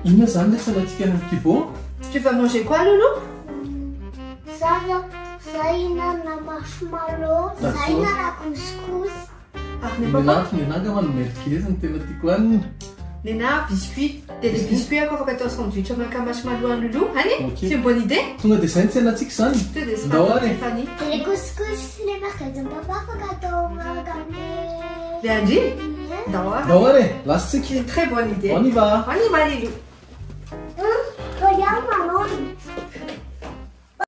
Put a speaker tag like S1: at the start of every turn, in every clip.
S1: Inona zany le salatsika any amin'ny kibô?
S2: Tu vas manger quoi, Loulou?
S3: Ça hihinana marshmallow, ça hihinana couscous.
S1: Nenahy angamba merguez no tena tiako hanina.
S2: Néna, biscuit. Des biscuits ako afaka atao sandwich amaka marshmallow an Loulou. Allez,
S1: Ok.
S2: c'est une bonne idée.
S1: Tonga dia izay ny tsenantsika zany.
S2: Tu es
S1: Ndao ary.
S2: Fanny.
S3: Les couscous, les merguez, papa afaka atao miaraka amin'ny...
S2: Les Andy? D'accord.
S1: Ndao ary e, lasitsika.
S2: C'est une très bonne idée.
S1: On y va.
S2: On y va, Lilou.
S3: Regarde maman.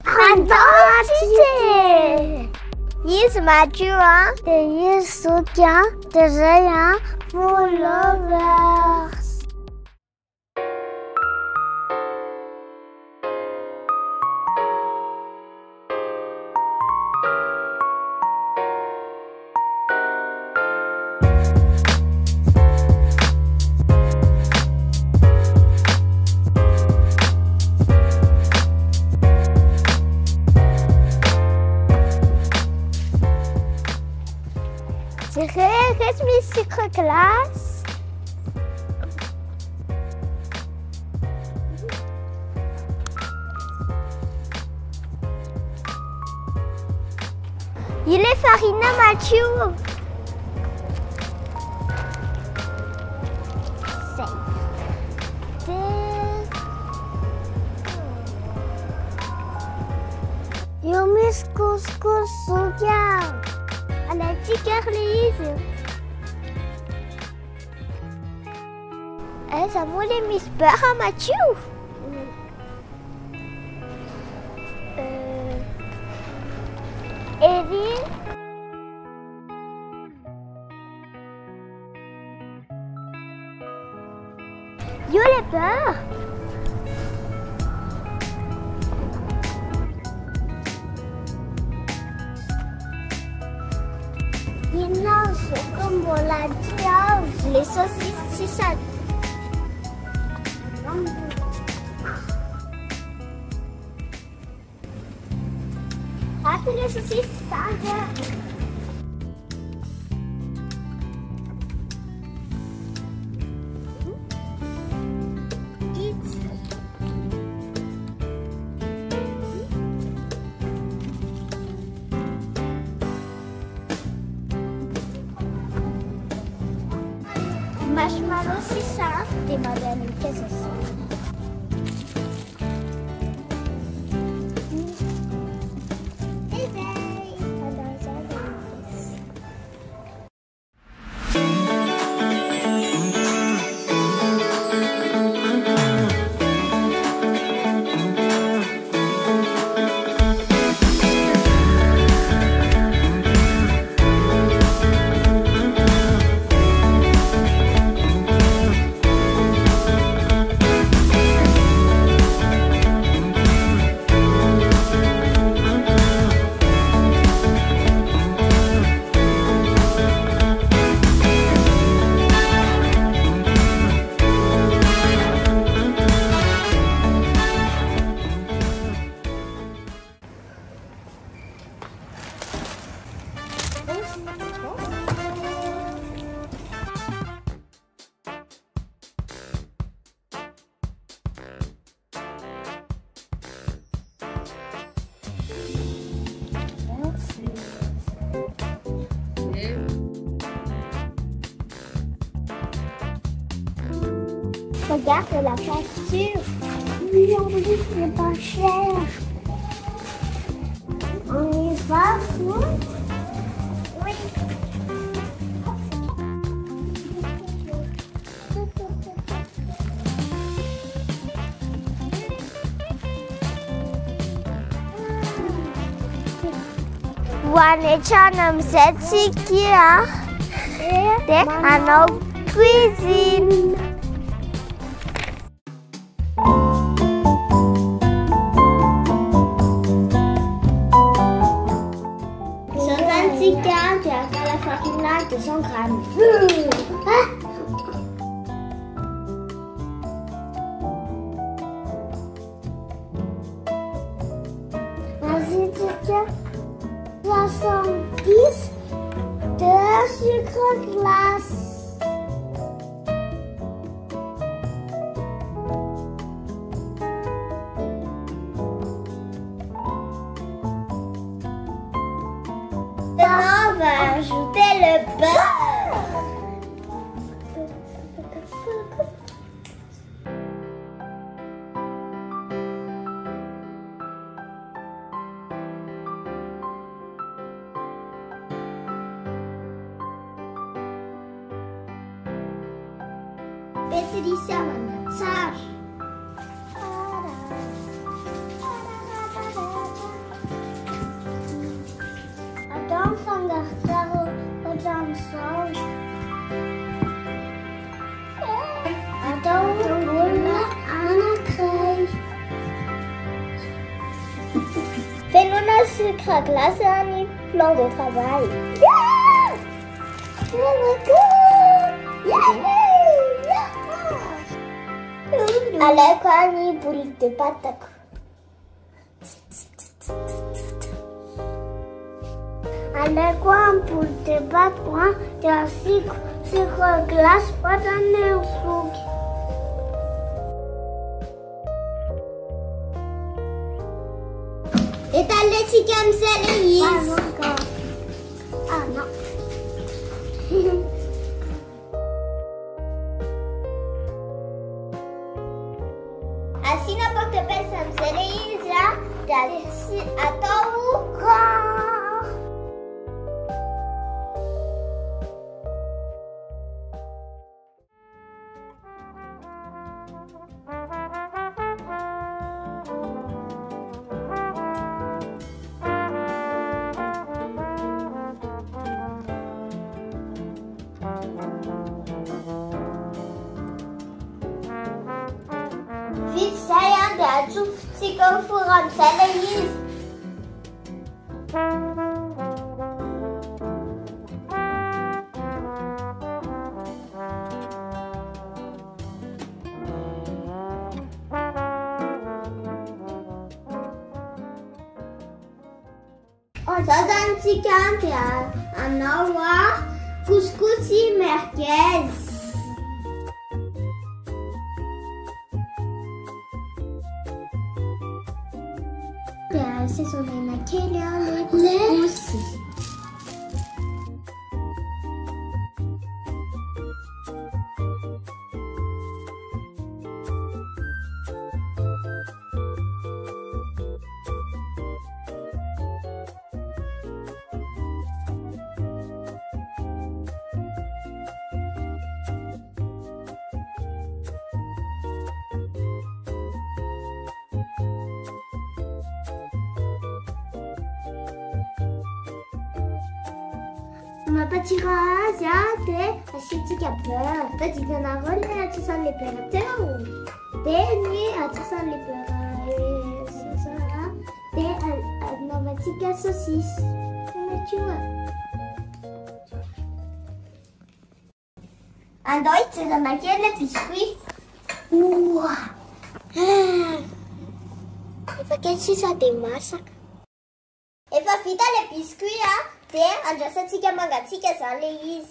S3: Fantastique! Yes, Matua. Yes, Sokia. Déjà, for lovers. Reste mes sucres glace. Il est farina Mathieu. Eu me couscous bien. À la tigerlise. Ça voulait Miss Beurre à Mathieu. Erin. Yo les peurs. Il lance comme on l'a dit, les saucisses, c'est ça. Appelez les saucisses, ça va. Marshmallow, c'est ça. Des madame, qu'est-ce que c'est? Regarde la facture. Oui, on dit que c'est pas cher. On y va, oui. Oui. Wanechanam Setsikia. Dek à cuisine. Tu as fait la farine de 100 grammes. glace. Maintenant, on va ajouter le beurre. Patricia Manassar. Então, vamos gastar o dançol. Então, pula Ana Cruz. Fais-nous notre sucre à glace et un plan de travail. Yeah! Allez, quand il boule de pâte. Allez, quand boule de pâte, prend de sucre glace, pas d'un sucre. Et t'as le chicken salé. Ah non, encore. Ah non. Assim na porta pensamos, era isso já, até o Wie saya der zufällige Voranzelle hieß. Sazantzikante anawa couscousi merguez. Ce sont des maquillons, les aussi. Ma petite race, asyik kapal. Tadi kan aku lihat susan liberateur. Deni susan liberateur. Sasara. Nama tiga sosis. Tu vois. En Duits is een maquille biscuit. Ouah. Even kijken zo die masak. Even vita le biscuit ah. Te anjasa tika manga tika sale is.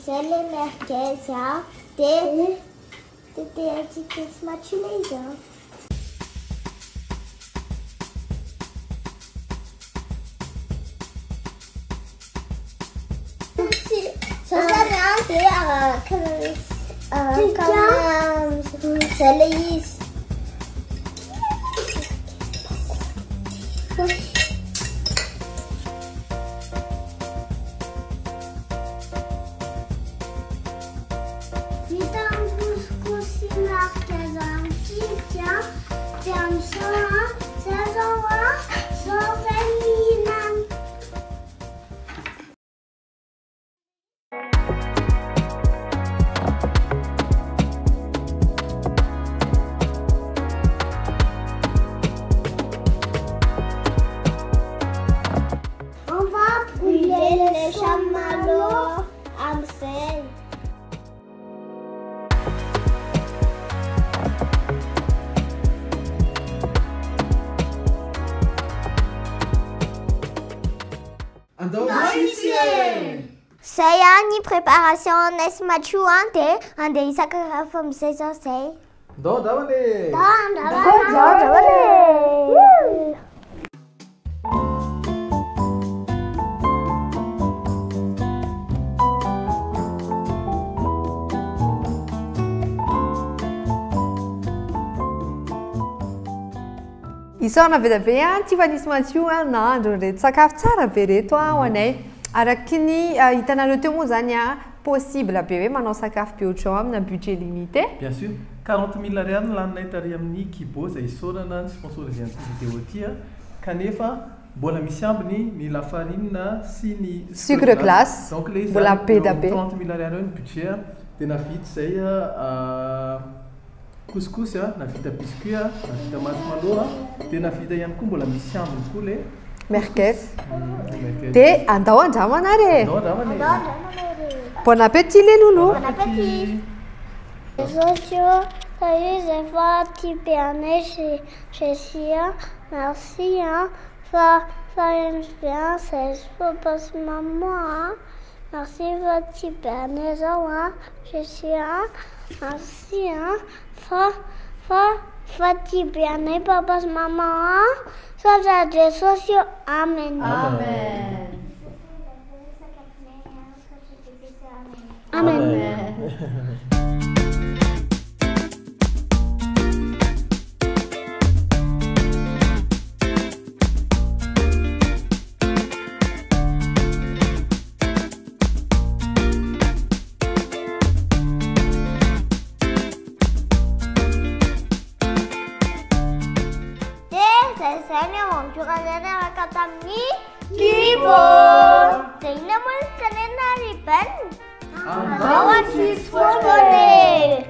S3: Celle merguez, ja. Dit is smaczniejsze. Ça comme celle-là. Saya ni preparation es machu ande isaka from seso say.
S1: Do davale.
S4: Isona be be tsy fanisy matsio andro reto sakafo tsara be reto ho anay araky ny hitanareo teo moa zany possible be hoe manao sakafo be ohatrao amina budget limité.
S1: Bien sûr, 40 000 ariary laninay tary amin'ny Kibo zay isaorana ny sponsorisé ny vidéo ty kanefa mbola misy ambiny ny lafarine sy ny
S4: sucre glace.
S1: Donc le
S4: mbola be da be
S1: 30 000 ariary ny budget dia navidy zay couscous navita biscuit navita marshmallow dia navita ihany koa mbola misy ambiny koa le
S4: merguez dia andao andramana bon appétit les loulous.
S3: Bon appétit. Les sociaux, salut, j'ai fait un petit bernet chez Sia. Merci, ça aime bien, c'est pour maman. Merci votre petit bernet, chez Sia. Merci, petit bernet, papa, maman. Ça, j'ai des sociaux. Amen. Amen. Kibo! Tingnan mo yung kanina ribbon. Awan si Spone!